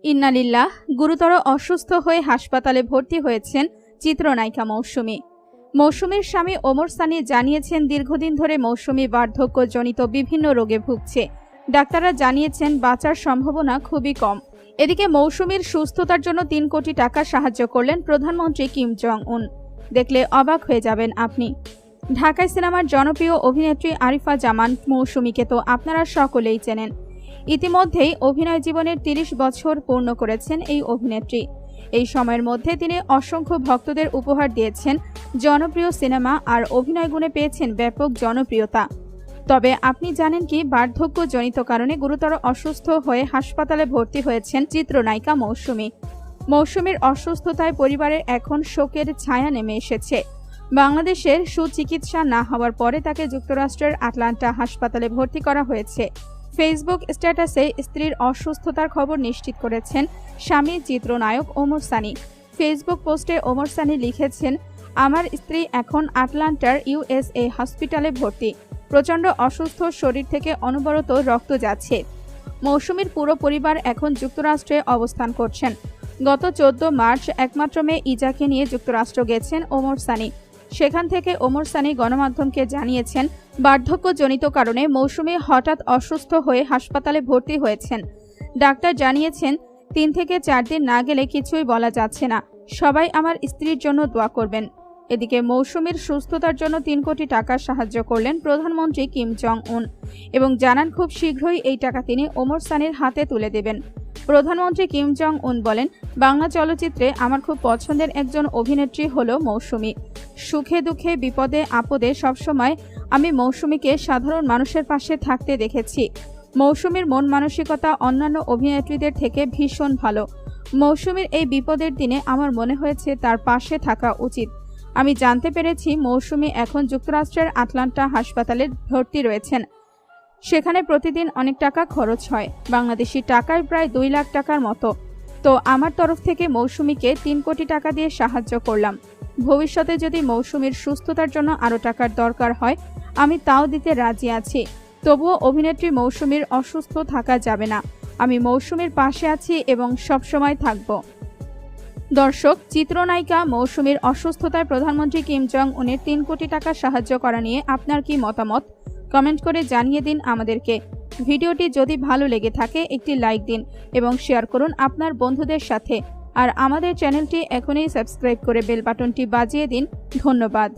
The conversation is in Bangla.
ইন্নালিল্লাহ। গুরুতর অসুস্থ হয়ে হাসপাতালে ভর্তি হয়েছেন চিত্রনায়িকা মৌসুমী। মৌসুমীর স্বামী ওমর সানি জানিয়েছেন, দীর্ঘদিন ধরে মৌসুমী বার্ধক্যজনিত বিভিন্ন রোগে ভুগছে। ডাক্তাররা জানিয়েছেন বাঁচার সম্ভাবনা খুবই কম। এদিকে মৌসুমীর সুস্থতার জন্য 3 কোটি টাকা সাহায্য করলেন প্রধানমন্ত্রী কিম জং উন। দেখলে অবাক হয়ে যাবেন আপনি। ঢাকায় সিনেমার জনপ্রিয় অভিনেত্রী আরিফা জামান মৌসুমীকে তো আপনারা সকলেই চেনেন। ইতিমধ্যেই অভিনয় জীবনের 30 বছর পূর্ণ করেছেন এই অভিনেত্রী। এই সময়ের মধ্যে তিনি অসংখ্য ভক্তদের উপহার দিয়েছেন, জনপ্রিয় সিনেমা আর অভিনয় গুণে পেয়েছেন ব্যাপক জনপ্রিয়তা। তবে আপনি জানেন কি, বার্ধক্যজনিত কারণে গুরুতর অসুস্থ হয়ে হাসপাতালে ভর্তি হয়েছেন চিত্রনায়িকা মৌসুমী। মৌসুমীর অসুস্থতায় পরিবারের এখন শোকের ছায়া নেমে এসেছে। বাংলাদেশের সুচিকিৎসা না হওয়ার পরে তাকে যুক্তরাষ্ট্রের আটলান্টা হাসপাতালে ভর্তি করা হয়েছে। ফেসবুক স্ট্যাটাসে স্ত্রীর অসুস্থতার খবর নিশ্চিত করেছেন স্বামী চিত্রনায়ক ওমর সানি। ফেসবুক পোস্টে ওমর সানি লিখেছেন, আমার স্ত্রী এখন আটলান্টার USA হসপিটালে ভর্তি। প্রচণ্ড অসুস্থ, শরীর থেকে অনবরত রক্ত যাচ্ছে। মৌসুমীর পুরো পরিবার এখন যুক্তরাষ্ট্রে অবস্থান করছেন। গত 14 মার্চ একমাত্র মেয়ে ইজাকে নিয়ে যুক্তরাষ্ট্র গেছেন ওমর সানি। সেখান থেকে ওমর সানি গণমাধ্যমকে জানিয়েছেন, বার্ধক্যজনিত কারণে মৌসুমী হঠাৎ অসুস্থ হয়ে হাসপাতালে ভর্তি হয়েছেন। ডাক্তার জানিয়েছেন 3 থেকে 4 দিন না গেলে কিছুই বলা যাচ্ছে না। সবাই আমার স্ত্রীর জন্য দোয়া করবেন। এদিকে মৌসুমীর সুস্থতার জন্য 3 কোটি টাকা সাহায্য করলেন প্রধানমন্ত্রী কিম জং উন এবং জানান খুব শীঘ্রই এই টাকা তিনি ওমর সানির হাতে তুলে দেবেন। প্রধানমন্ত্রী কিম জং উন বলেন, বাংলা চলচ্চিত্রে আমার খুব পছন্দের একজন অভিনেত্রী হলো মৌসুমী। সুখে দুঃখে বিপদে আপদে সবসময় আমি মৌসুমীকে সাধারণ মানুষের পাশে থাকতে দেখেছি। মৌসুমীর মন মানসিকতা অন্যান্য অভিনেত্রীদের থেকে ভীষণ ভালো। মৌসুমীর এই বিপদের দিনে আমার মনে হয়েছে তার পাশে থাকা উচিত। আমি জানতে পেরেছি মৌসুমী এখন যুক্তরাষ্ট্রের আটলান্টা হাসপাতালে ভর্তি রয়েছেন। সেখানে প্রতিদিন অনেক টাকা খরচ হয়, বাংলাদেশি টাকায় প্রায় 2 লাখ টাকার মতো। তো আমার তরফ থেকে মৌসুমীকে 3 কোটি টাকা দিয়ে সাহায্য করলাম। ভবিষ্যতে যদি মৌসুমীর সুস্থতার জন্য আরও টাকার দরকার হয়, আমি তাও দিতে রাজি আছি। তবুও অভিনেত্রী মৌসুমীর অসুস্থ থাকা যাবে না। আমি মৌসুমীর পাশে আছি এবং সবসময় থাকব। দর্শক, চিত্রনায়িকা মৌসুমীর অসুস্থতায় প্রধানমন্ত্রী কিম জং উনের 3 কোটি টাকা সাহায্য করা নিয়ে আপনার কি মতামত? কমেন্ট করে জানিয়ে দিন আমাদেরকে। ভিডিওটি যদি ভালো লেগে থাকে একটি লাইক দিন এবং শেয়ার করুন আপনার বন্ধুদের সাথে। আর আমাদের চ্যানেলটি এখনই সাবস্ক্রাইব করে বেল বাটনটি বাজিয়ে দিন। ধন্যবাদ।